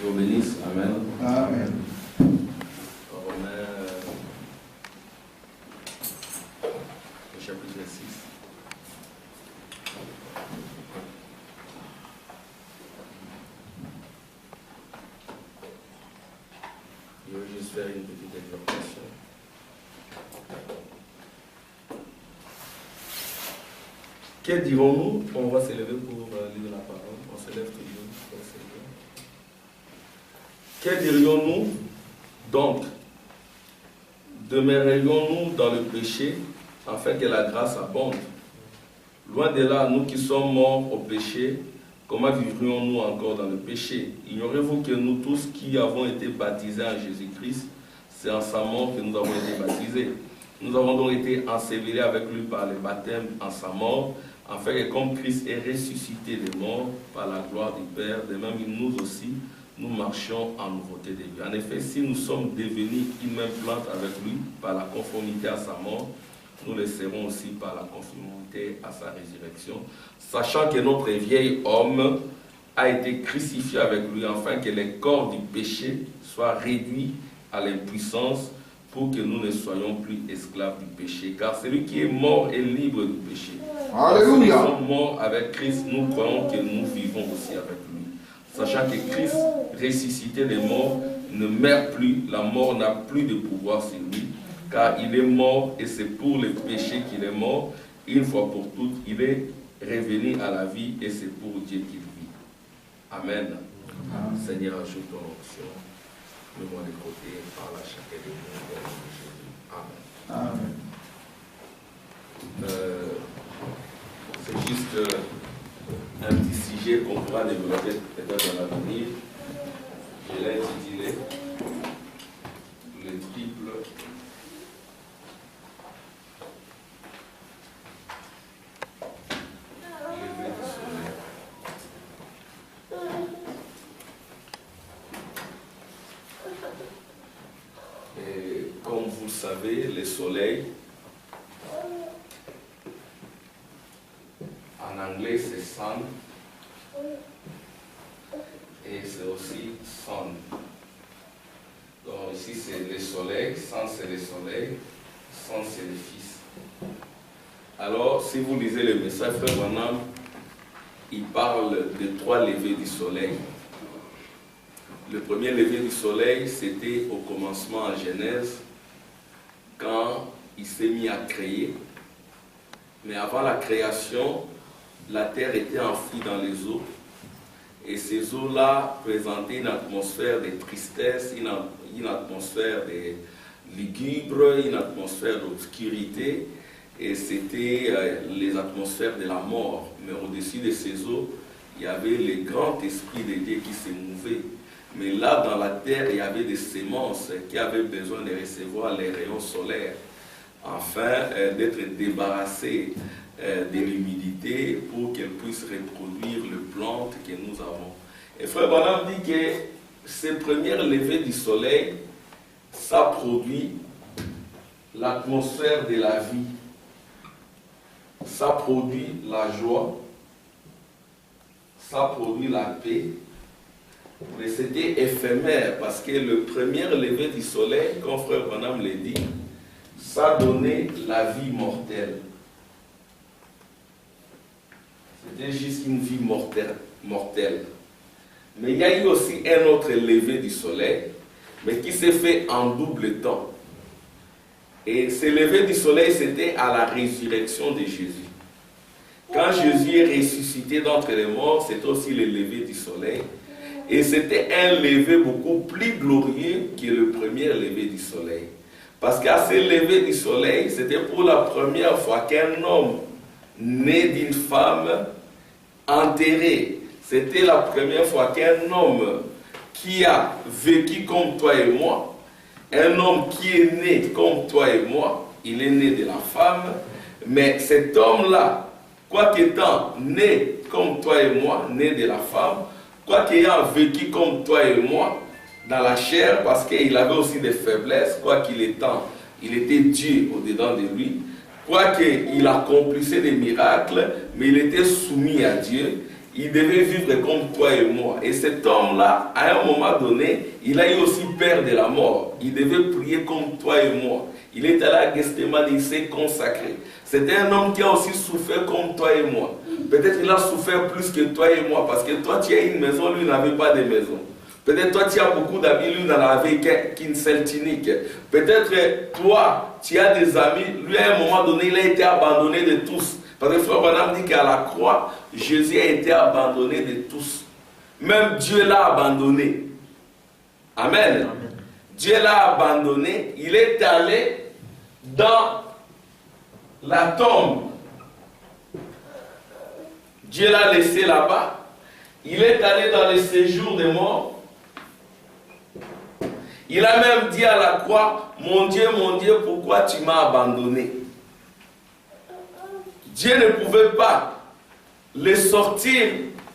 vous bénisse. Amen. Amen. Romains, au chapitre 6. Je vais juste faire une petite exhortation. Que dirons-nous? On va s'élever pour lire la parole. On s'élève toujours pour s'élever. Que dirions-nous donc? Demeurerions-nous dans le péché afin que la grâce abonde? Loin de là, nous qui sommes morts au péché, comment vivrions-nous encore dans le péché? Ignorez-vous que nous tous qui avons été baptisés en Jésus-Christ, c'est en sa mort que nous avons été baptisés. Nous avons donc été ensevelis avec lui par le baptême en sa mort, afin que comme Christ est ressuscité des morts par la gloire du Père, de même nous aussi, nous marchions en nouveauté de vie. En effet, si nous sommes devenus une même plante avec lui par la conformité à sa mort, nous le serons aussi par la conformité à sa résurrection, sachant que notre vieil homme a été crucifié avec lui, afin que les corps du péché soient réduits à l'impuissance, pour que nous ne soyons plus esclaves du péché. Car celui qui est mort est libre du péché. Alléluia. Nous sommes morts avec Christ, nous croyons que nous vivons aussi avec lui. Sachant que Christ, ressuscité des morts, ne meurt plus, la mort n'a plus de pouvoir sur lui, car il est mort et c'est pour le péché qu'il est mort. Une fois pour toutes, il est revenu à la vie et c'est pour Dieu qu'il vit. Amen. Amen. Seigneur, ajoute ton onction. Mets-moi de côté, parle à chacun de nous, au nom de Jésus. Amen. Amen. C'est juste un petit sujet qu'on pourra développer peut-être dans l'avenir. Je l'ai intitulé le triple lever du soleil. Et comme vous le savez, le soleil, en anglais c'est sun, et c'est aussi sun. Donc ici c'est le soleil, sun c'est le soleil, sun c'est le fils. Alors si vous lisez le message, Frère Branham, il parle de 3 levées du soleil. Le premier lever du soleil, c'était au commencement en Genèse, quand il s'est mis à créer. Mais avant la création, la terre était enfouie dans les eaux. Et ces eaux-là présentaient une atmosphère de tristesse, une atmosphère de lugubre, une atmosphère d'obscurité. Et c'était les atmosphères de la mort. Mais au-dessus de ces eaux, il y avait le grand esprit de Dieu qui se mouvait. Mais là, dans la terre, il y avait des semences qui avaient besoin de recevoir les rayons solaires, afin d'être débarrassées de l'humidité pour qu'elles puissent reproduire les plantes que nous avons. Et Frère Branham dit que ces premières levées du soleil, ça produit l'atmosphère de la vie, ça produit la joie, ça produit la paix. Mais c'était éphémère parce que le premier lever du soleil, comme Frère Branham l'a dit, ça donnait la vie mortelle. C'était juste une vie mortelle. Mais il y a eu aussi un autre lever du soleil, mais qui s'est fait en double temps. Et ce lever du soleil, c'était à la résurrection de Jésus. Quand Jésus est ressuscité d'entre les morts, c'est aussi le lever du soleil. Et c'était un lever beaucoup plus glorieux que le premier lever du soleil. Parce qu'à ce lever du soleil, c'était pour la première fois qu'un homme né d'une femme enterré, c'était la première fois qu'un homme qui a vécu comme toi et moi, un homme qui est né comme toi et moi, il est né de la femme, mais cet homme-là, quoique étant né comme toi et moi, né de la femme, quoique ayant vécu comme toi et moi, dans la chair, parce qu'il avait aussi des faiblesses, quoiqu'il était Dieu au-dedans de lui, quoiqu'il accomplissait des miracles, mais il était soumis à Dieu, il devait vivre comme toi et moi. Et cet homme-là, à un moment donné, il a eu aussi peur de la mort. Il devait prier comme toi et moi. Il est allé à Gethsémani, il s'est consacré. C'était un homme qui a aussi souffert comme toi et moi. Peut-être qu'il a souffert plus que toi et moi, parce que toi tu as une maison, lui n'avait pas de maison. Peut-être toi tu as beaucoup d'amis, lui n'en avait qu'une seule tunique. Peut-être toi tu as des amis, lui à un moment donné il a été abandonné de tous. Parce que Frère Branham dit qu'à la croix, Jésus a été abandonné de tous. Même Dieu l'a abandonné. Amen. Dieu l'a abandonné. Il est allé dans la tombe. Dieu l'a laissé là-bas. Il est allé dans le séjour des morts. Il a même dit à la croix, mon Dieu, pourquoi tu m'as abandonné? Dieu ne pouvait pas le sortir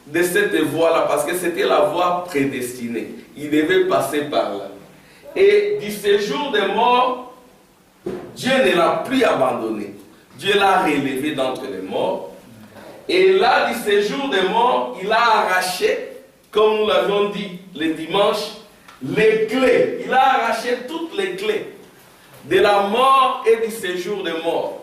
de cette voie-là parce que c'était la voie prédestinée. Il devait passer par là. Et du séjour des morts, Dieu ne l'a plus abandonné. Dieu l'a relevé d'entre les morts. Et là, du séjour des morts, il a arraché, comme nous l'avons dit le dimanche, les clés. Il a arraché toutes les clés de la mort et du séjour des morts.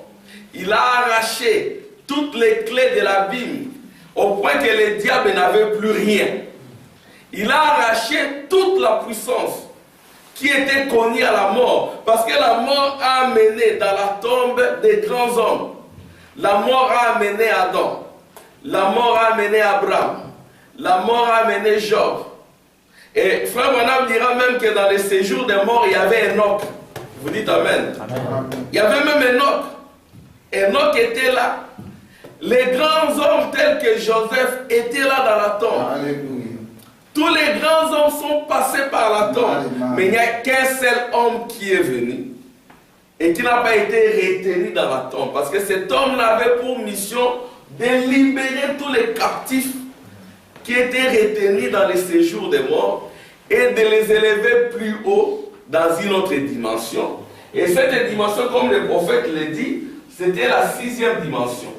Il a arraché toutes les clés de l'abîme, au point que le diable n'avait plus rien. Il a arraché toute la puissance qui était connue à la mort, parce que la mort a amené dans la tombe des grands hommes. La mort a amené Adam. La mort a amené Abraham. La mort a amené Job. Et Frère Branham dira même que dans les séjours des morts, il y avait Enoch. Vous dites Amen. Amen. Il y avait même Enoch. Enoch était là. Les grands hommes tels que Joseph étaient là dans la tombe. Alléluia. Tous les grands hommes sont passés par la tombe. Alléluia. Mais il n'y a qu'un seul homme qui est venu et qui n'a pas été retenu dans la tombe. Parce que cet homme avait pour mission de libérer tous les captifs qui étaient retenus dans les séjours des morts et de les élever plus haut dans une autre dimension. Et cette dimension, comme le prophète l'a dit, c'était la 6e dimension.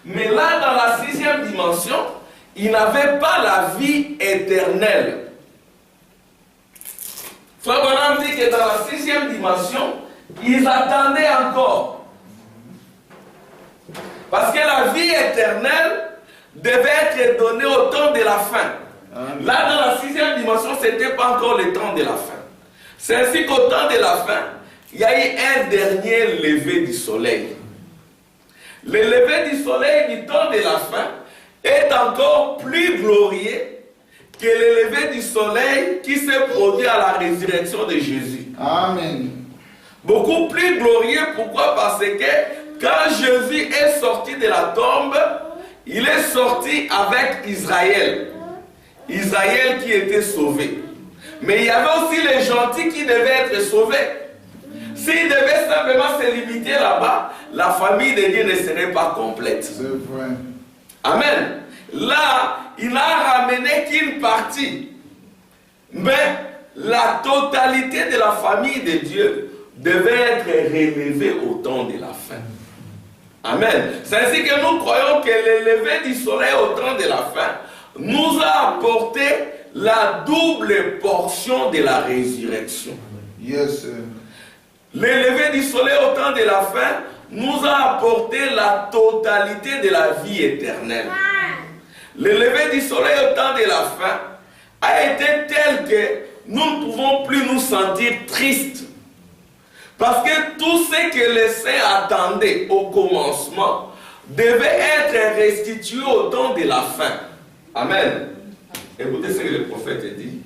Mais là, dans la 6e dimension, il n'avait pas la vie éternelle. Frère Branham dit que dans la 6e dimension, ils attendaient encore. Parce que la vie éternelle devait être donnée au temps de la fin. Amen. Là, dans la 6e dimension, ce n'était pas encore le temps de la fin. C'est ainsi qu'au temps de la fin, il y a eu un dernier lever du soleil. Le lever du soleil du temps de la fin est encore plus glorieux que le lever du soleil qui s'est produit à la résurrection de Jésus. Amen. Beaucoup plus glorieux, pourquoi? Parce que quand Jésus est sorti de la tombe, il est sorti avec Israël. Israël qui était sauvé. Mais il y avait aussi les gentils qui devaient être sauvés. S'ils devaient simplement se limiter là-bas, la famille de Dieu ne serait pas complète. C'est vrai. Amen. Là, il n'a ramené qu'une partie. Mais la totalité de la famille de Dieu devait être relevée au temps de la fin. Amen. C'est ainsi que nous croyons que le lever du soleil au temps de la fin nous a apporté la double portion de la résurrection. Yes, sir. Le lever du soleil au temps de la fin nous a apporté la totalité de la vie éternelle. Le lever du soleil au temps de la fin a été tel que nous ne pouvons plus nous sentir tristes. Parce que tout ce que les saints attendaient au commencement devait être restitué au temps de la fin. Amen. Écoutez ce que le prophète dit.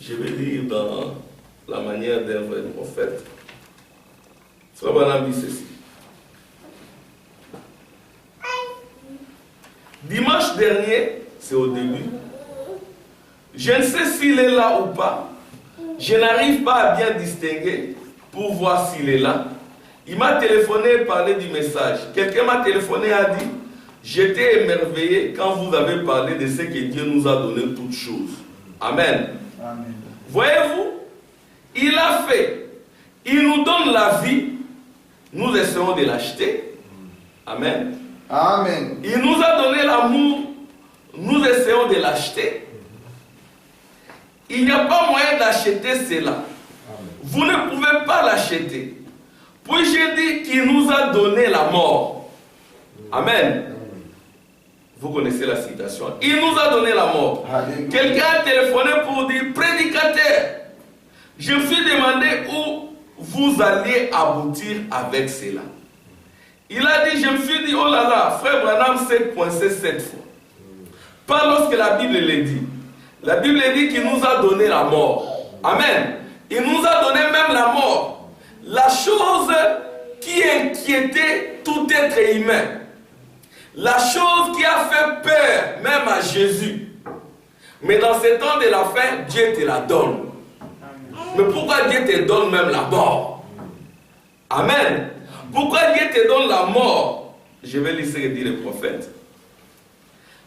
Je vais lire dans la manière d'un vrai prophète. Frère Branham dit ceci. Dimanche dernier, c'est au début, je ne sais s'il est là ou pas. Je n'arrive pas à bien distinguer pour voir s'il est là. Il m'a téléphoné et parlé du message. Quelqu'un m'a téléphoné et a dit, j'étais émerveillé quand vous avez parlé de ce que Dieu nous a donné toutes choses. Amen. Amen. Voyez-vous, il a fait. Il nous donne la vie. Nous essayons de l'acheter. Amen. Amen. Il nous a donné l'amour, nous essayons de l'acheter. Il n'y a pas moyen d'acheter cela. Vous ne pouvez pas l'acheter. Puis j'ai dit qu'il nous a donné la mort. Amen. Vous connaissez la citation. Il nous a donné la mort. Quelqu'un a téléphoné pour dire, prédicateur, je me suis demandé où vous alliez aboutir avec cela. Il a dit, je me suis dit, oh là là, frère Branham s'est coincé 7 fois. Pas lorsque la Bible le dit. La Bible dit qu'il nous a donné la mort. Amen. Il nous a donné même la mort. La chose qui inquiétait tout être humain. La chose qui a fait peur même à Jésus. Mais dans ce temps de la fin, Dieu te la donne. Mais pourquoi Dieu te donne même la mort? Amen. Pourquoi Dieu te donne la mort? Je vais laisser dire le prophète.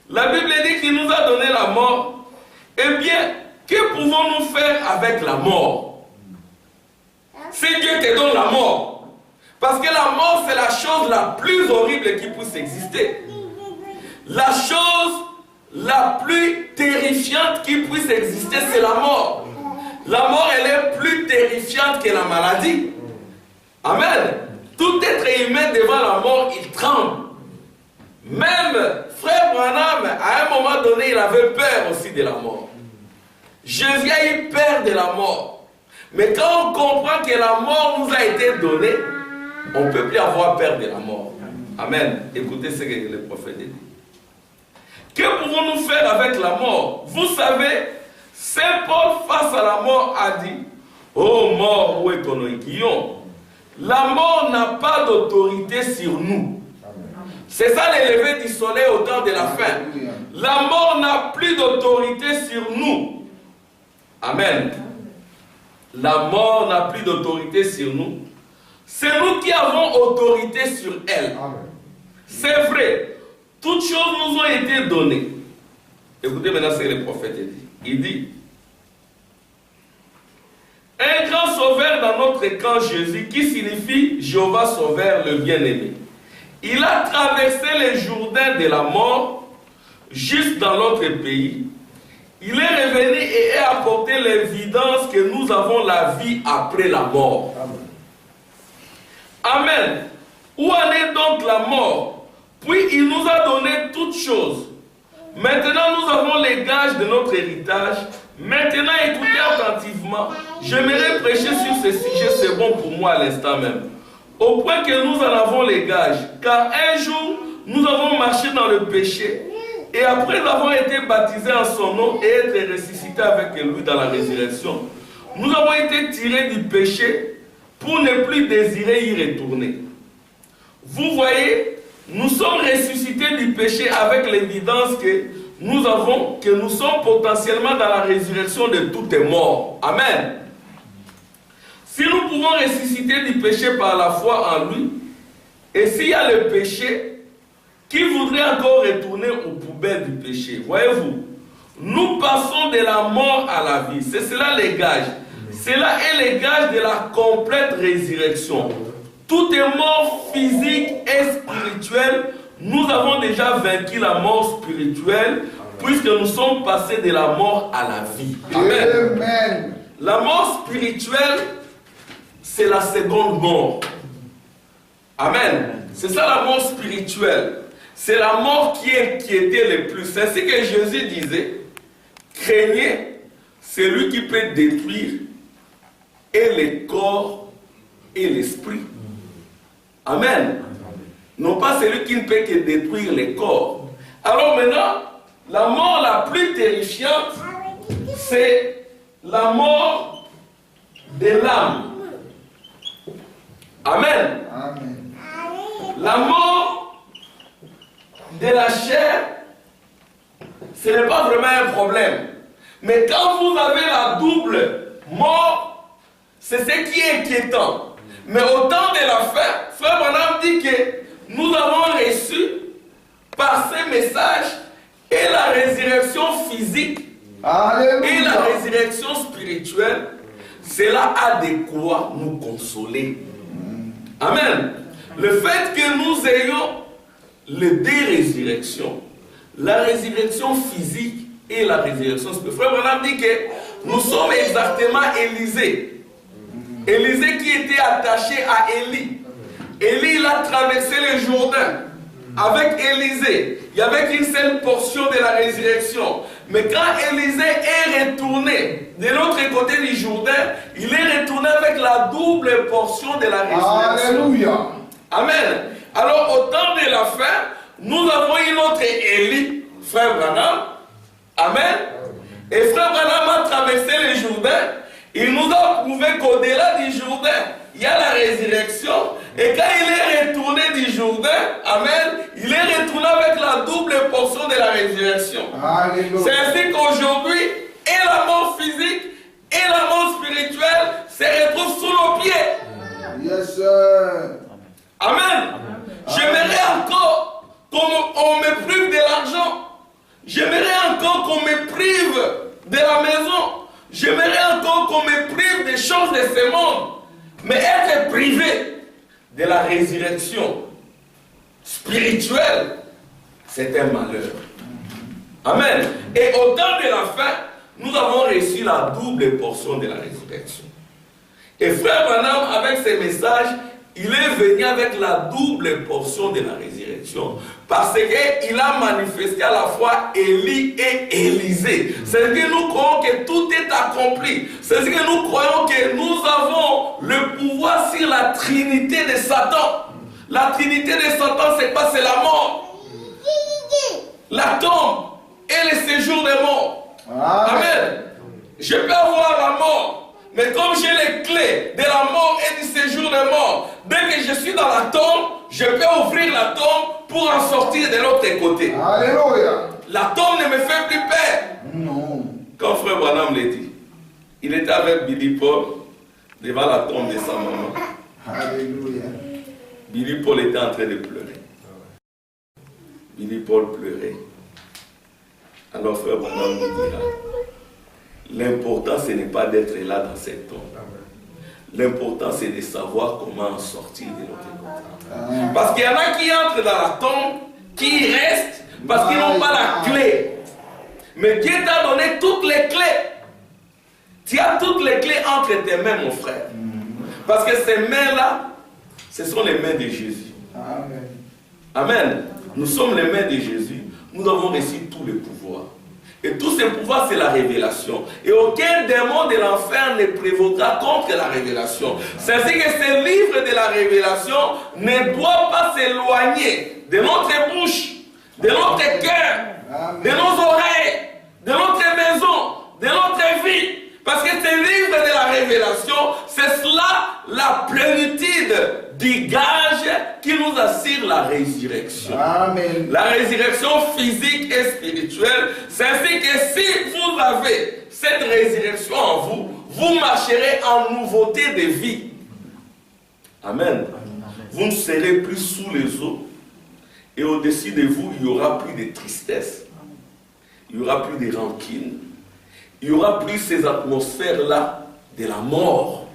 La Bible dit qu'il nous a donné la mort. Eh bien, que pouvons-nous faire avec la mort? Si Dieu te donne la mort. Parce que la mort, c'est la chose la plus horrible qui puisse exister. La chose la plus terrifiante qui puisse exister, c'est la mort. La mort, elle est plus terrifiante que la maladie. Amen. Tout être humain devant la mort, il tremble. Même frère Branham, à un moment donné, il avait peur aussi de la mort. Jésus a eu peur de la mort. Mais quand on comprend que la mort nous a été donnée, on ne peut plus avoir peur de la mort. Amen. Écoutez ce que le prophète dit. Que pouvons-nous faire avec la mort? Vous savez, Saint Paul face à la mort a dit, ô mort, où est ton aiguillon? La mort n'a pas d'autorité sur nous. C'est ça le lever du soleil au temps de la fin. La mort n'a plus d'autorité sur nous. Amen. La mort n'a plus d'autorité sur nous. C'est nous qui avons autorité sur elle. C'est vrai. Toutes choses nous ont été données. Écoutez maintenant ce que le prophète dit. Il dit, un grand sauveur dans notre camp, Jésus, qui signifie Jéhovah sauveur, le bien-aimé. Il a traversé les Jourdains de la mort, juste dans notre pays. Il est revenu et a apporté l'évidence que nous avons la vie après la mort. Amen. Où en est donc la mort? Puis il nous a donné toutes choses. Maintenant nous avons les gages de notre héritage. Maintenant écoutez attentivement. J'aimerais prêcher sur ce sujet, c'est bon pour moi à l'instant même. Au point que nous en avons les gages. Car un jour, nous avons marché dans le péché. Et après avoir été baptisés en son nom et être ressuscités avec lui dans la résurrection, nous avons été tirés du péché pour ne plus désirer y retourner. Vous voyez, nous sommes ressuscités du péché avec l'évidence que nous sommes potentiellement dans la résurrection de tout est mort. Amen. Si nous pouvons ressusciter du péché par la foi en lui, et s'il y a le péché, qui voudrait encore retourner aux poubelles du péché? Voyez-vous, nous passons de la mort à la vie. C'est cela les gages. Cela est les gages de la complète résurrection. Tout est mort physique et spirituelle. Nous avons déjà vaincu la mort spirituelle puisque nous sommes passés de la mort à la vie. Amen. Amen. La mort spirituelle, c'est la seconde mort. Amen. C'est ça la mort spirituelle. C'est la mort qui inquiétait le plus. C'est ce que Jésus disait. Craignez celui qui peut détruire et le corps et l'esprit. Amen. Non pas celui qui ne peut que détruire le corps. Alors maintenant, la mort la plus terrifiante, c'est la mort de l'âme. Amen. Amen. La mort de la chair, ce n'est pas vraiment un problème. Mais quand vous avez la double mort, c'est ce qui est inquiétant. Mais au temps de la fin, Frère Branham dit que nous avons reçu par ces messages et la résurrection physique. Alléluia. Et la résurrection spirituelle. Cela a de quoi nous consoler. Amen. Le fait que nous ayons les deux résurrections, la résurrection physique et la résurrection spirituelle. Frère Branham dit que nous sommes exactement Élisée. Élisée qui était attaché à Élie. Élie, il a traversé le Jourdain avec Élisée. Il y avait qu'une seule portion de la résurrection. Mais quand Élisée est retourné de l'autre côté du Jourdain, il est retourné avec la double portion de la résurrection. Alléluia. Amen. Alors au temps de la fin, nous avons une autre Élie, frère Branham. Amen. Et frère Branham a traversé le Jourdain. Il nous a prouvé qu'au-delà du Jourdain, il y a la résurrection. Et quand il est retourné du Jourdain, amen, il est retourné avec la double portion de la résurrection. C'est ainsi qu'aujourd'hui, et la mort physique et la mort spirituelle se retrouvent sous nos pieds. Yes, sir. Amen. J'aimerais encore qu'on me prive de l'argent. J'aimerais encore qu'on me prive de la maison. J'aimerais encore qu'on me prive des choses de ce monde. Mais être privé de la résurrection spirituelle, c'est un malheur. Amen. Et au temps de la fin, nous avons reçu la double portion de la résurrection. Et frère Branham, avec ces messages, il est venu avec la double portion de la résurrection. Parce qu'il a manifesté à la fois Élie et Élisée. C'est-à-dire que nous croyons que tout est accompli. C'est-à-dire que nous croyons que nous avons le pouvoir sur la trinité de Satan. La trinité de Satan, c'est quoi? C'est la mort, la tombe et le séjour des morts. Amen. Je peux avoir la mort. Mais comme j'ai les clés de la mort et du séjour des morts, dès que je suis dans la tombe, je peux ouvrir la tombe pour en sortir de l'autre côté. Alléluia. La tombe ne me fait plus peur. Non. Quand frère Branham l'a dit, il était avec Billy Paul devant la tombe de sa maman. Alléluia. Billy Paul était en train de pleurer. Billy Paul pleurait. Alors frère Branham nous dira, l'important, ce n'est pas d'être là dans cette tombe. L'important, c'est de savoir comment en sortir de l'autre côté. Parce qu'il y en a qui entrent dans la tombe, qui restent, parce qu'ils n'ont pas la clé. Mais Dieu t'a donné toutes les clés. Tu as toutes les clés entre tes mains, mon frère. Parce que ces mains-là, ce sont les mains de Jésus. Amen. Amen. Nous sommes les mains de Jésus. Nous avons reçu tous les pouvoirs. Et tout ce pouvoir, c'est la révélation. Et aucun démon de l'enfer ne prévaudra contre la révélation. C'est-à-dire que ce livre de la révélation ne doit pas s'éloigner de notre bouche, de notre cœur, de nos oreilles, de notre maison, de notre vie. Parce que ce livre de la révélation, c'est cela la plénitude du gage qui nous assure la résurrection. Amen. La résurrection physique et spirituelle, c'est ainsi que si vous avez cette résurrection en vous, vous marcherez en nouveauté de vie. Amen. Vous ne serez plus sous les eaux et au-dessus de vous, il n'y aura plus de tristesse, il n'y aura plus de rancune. Il n'y aura plus ces atmosphères-là de la mort.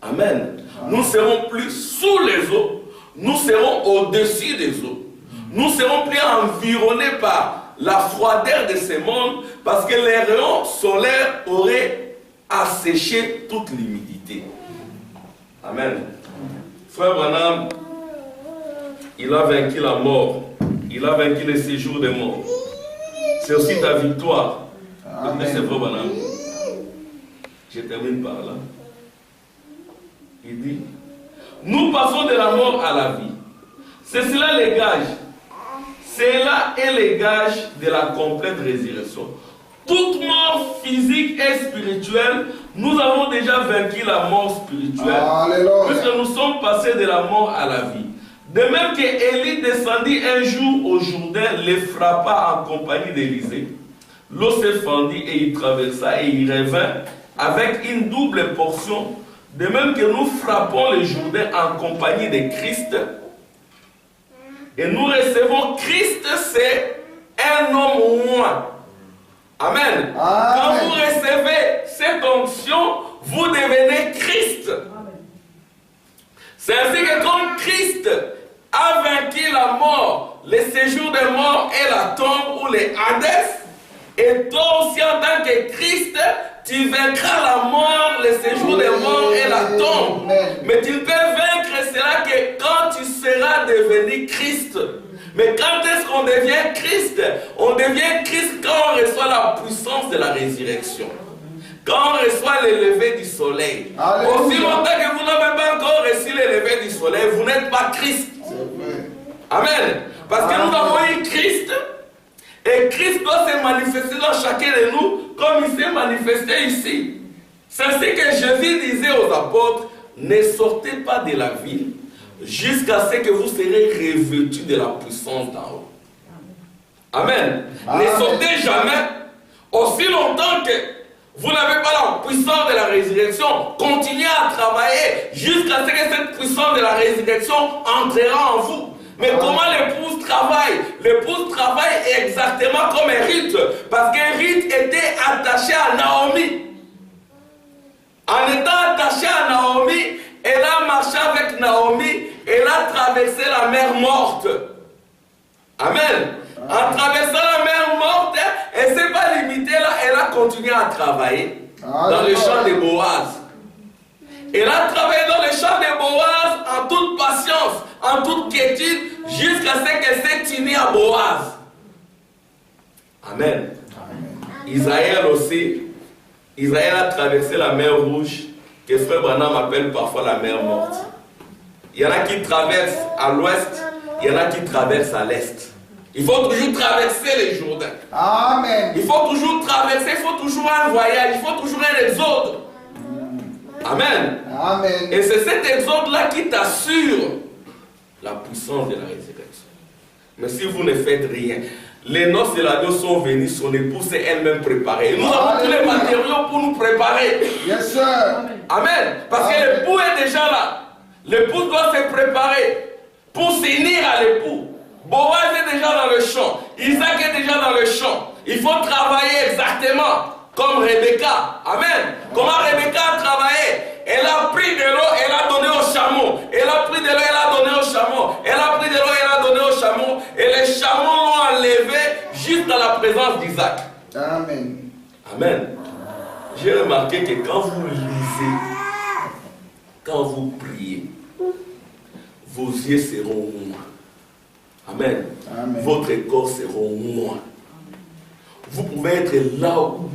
Amen. Nous ne serons plus sous les eaux. Nous serons au-dessus des eaux. Nous ne serons plus environnés par la froideur de ce monde parce que les rayons solaires auraient asséché toute l'humidité. Amen. Frère Branham, il a vaincu la mort. Il a vaincu le séjour des morts. C'est aussi ta victoire. Amen. C'est vrai, madame. Je termine par là. Il dit, nous passons de la mort à la vie. C'est cela les gages. Cela est les gages de la complète résurrection. Toute mort physique et spirituelle, nous avons déjà vaincu la mort spirituelle. Alléluia. Puisque nous sommes passés de la mort à la vie. De même que Élie descendit un jour au Jourdain, les frappa en compagnie d'Élisée. L'eau se fendit et il traversa et il revint avec une double portion. De même que nous frappons le Jourdain en compagnie de Christ. Et nous recevons Christ, c'est un homme au moins. Amen. Quand vous recevez cette onction, vous devenez Christ. C'est ainsi que comme Christ a vaincu la mort, le séjour des morts est la tombe ou les Hadès. Et toi aussi en tant que Christ, tu vaincras la mort, le séjour des morts et la tombe. Mais tu ne peux vaincre cela que quand tu seras devenu Christ. Mais quand est-ce qu'on devient Christ? On devient Christ quand on reçoit la puissance de la résurrection. Quand on reçoit le lever du soleil. Alléluia. Aussi longtemps que vous n'avez pas encore reçu le lever du soleil, vous n'êtes pas Christ. Amen. Parce que nous avons eu Christ. Et Christ doit se manifester dans chacun de nous comme il s'est manifesté ici. C'est ainsi que Jésus disait aux apôtres, ne sortez pas de la ville jusqu'à ce que vous serez revêtus de la puissance d'en haut. Amen. Amen. Ne sortez jamais aussi longtemps que vous n'avez pas la puissance de la résurrection. Continuez à travailler jusqu'à ce que cette puissance de la résurrection entrera en vous. Mais comment l'épouse travaille? L'épouse travaille exactement comme Ruth. Parce que Ruth était attachée à Naomi. En étant attachée à Naomi, elle a marché avec Naomi. Elle a traversé la mer morte. Amen. En traversant la mer morte, elle ne s'est pas limitée là. Elle a continué à travailler dans le champ de Boaz. Elle a travaillé dans le champ de Boaz en toute patience, en toute quiétude, jusqu'à ce qu'elle s'est unie à Boaz. Amen. Israël aussi, Israël a traversé la mer Rouge, que Frère Branham appelle parfois la mer morte. Il y en a qui traversent à l'ouest, il y en a qui traversent à l'est. Il faut toujours traverser les Jourdains. Amen. Il faut toujours traverser, il faut toujours un voyage, il faut toujours un exode. Amen. Amen. Et c'est cet exode-là qui t'assure la puissance de la résurrection. Mais si vous ne faites rien, les noces de l'agneau sont venues, son épouse est elle-même préparée. Et nous avons tous les matériaux pour nous préparer. Yes, sir. Amen. Parce que l'époux est déjà là. L'époux doit se préparer pour s'unir à l'époux. Boaz est déjà dans le champ. Isaac est déjà dans le champ. Il faut travailler exactement comme Rebecca. Amen. Comment Rebecca a travaillé? Elle a pris de l'eau, elle a donné au chameau. Elle a pris de l'eau, elle a donné au chameau. Elle a pris de l'eau, elle a donné au chameau. Et les chameaux l'ont enlevé jusqu'à la présence d'Isaac. Amen. Amen. J'ai remarqué que quand vous lisez, quand vous priez, vos yeux seront moins. Amen. Amen. Votre corps seront moins. Vous pouvez être là où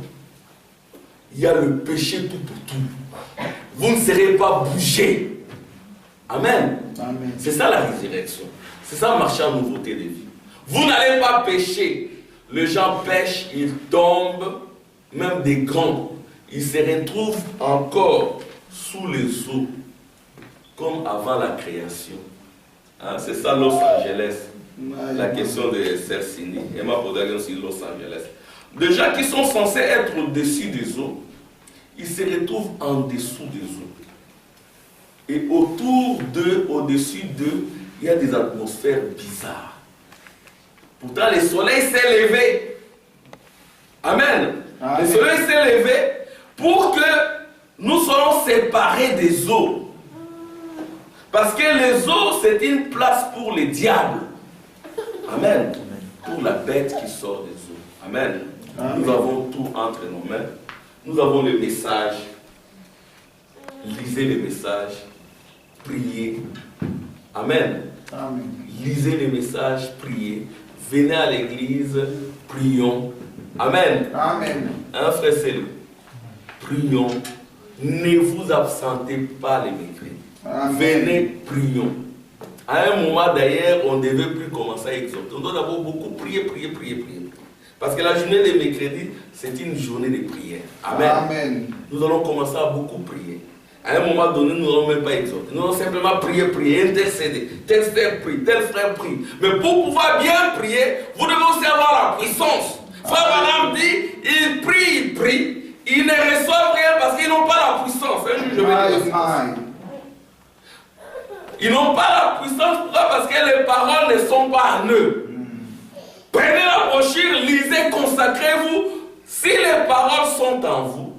il y a le péché tout autour. Vous ne serez pas bougé. Amen. Amen. C'est ça la résurrection. C'est ça marcher en nouveauté de vie. Vous n'allez pas pécher. Les gens pêchent, ils tombent, même des grands. Ils se retrouvent encore sous les eaux, comme avant la création. Hein, c'est ça Los Angeles. La question de Cersini. Elle m'a posé la question sur Los Angeles. Les gens qui sont censés être au-dessus des eaux, ils se retrouvent en dessous des eaux. Et autour d'eux, au-dessus d'eux, il y a des atmosphères bizarres. Pourtant, le soleil s'est levé. Amen. Le soleil s'est levé pour que nous soyons séparés des eaux. Parce que les eaux, c'est une place pour les diables. Amen. Pour la bête qui sort des eaux. Amen. Amen. Nous avons tout entre nos mains. Nous avons le message. Lisez le message. Priez. Amen. Amen. Lisez le message, priez. Venez à l'église, prions. Amen. Amen. Hein, frère Célou? Prions. Ne vous absentez pas les mercredis. Venez, prions. À un moment d'ailleurs, on ne devait plus commencer à exhorter. On doit d'abord beaucoup prier. Parce que la journée de mercredi, c'est une journée de prière. Amen. Amen. Nous allons commencer à beaucoup prier. À un moment donné, nous n'allons même pas exhorter. Nous allons simplement prier, intercéder. Tel frère prie, tel frère prie. Mais pour pouvoir bien prier, vous devez aussi avoir la puissance. Frère Branham dit, il prie. Ils ne reçoivent rien parce qu'ils n'ont pas la puissance. Je vais dire ça. Ils n'ont pas la puissance. Pourquoi? Parce que les paroles ne sont pas en eux. Prenez la brochure, lisez, consacrez-vous. Si les paroles sont en vous,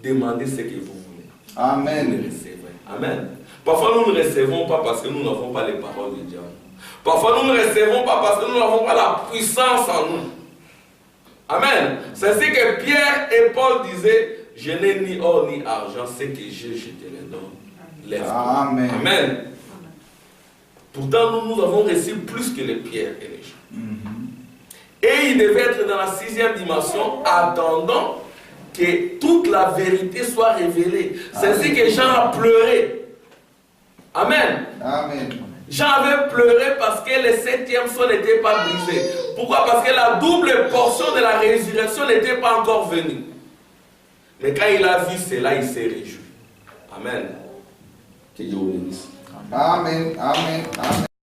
demandez ce que vous voulez. Amen. Vous les recevrez. Amen. Parfois, nous ne recevons pas parce que nous n'avons pas les paroles de Dieu. Parfois, nous ne recevons pas parce que nous n'avons pas la puissance en nous. Amen. C'est ce que Pierre et Paul disaient. Je n'ai ni or ni argent, ce que j'ai, je te le donne. Lève-toi. Amen. Amen. Pourtant, nous avons reçu plus que les pierres et les gens. Et il devait être dans la 6e dimension, attendant que toute la vérité soit révélée. C'est ce que Jean a pleuré. Amen. Amen. Jean avait pleuré parce que le 7e son n'était pas brisé. Pourquoi? Parce que la double portion de la résurrection n'était pas encore venue. Mais quand il a vu cela, il s'est réjoui. Amen. Que Dieu vous bénisse. Amen. Amen. Amen.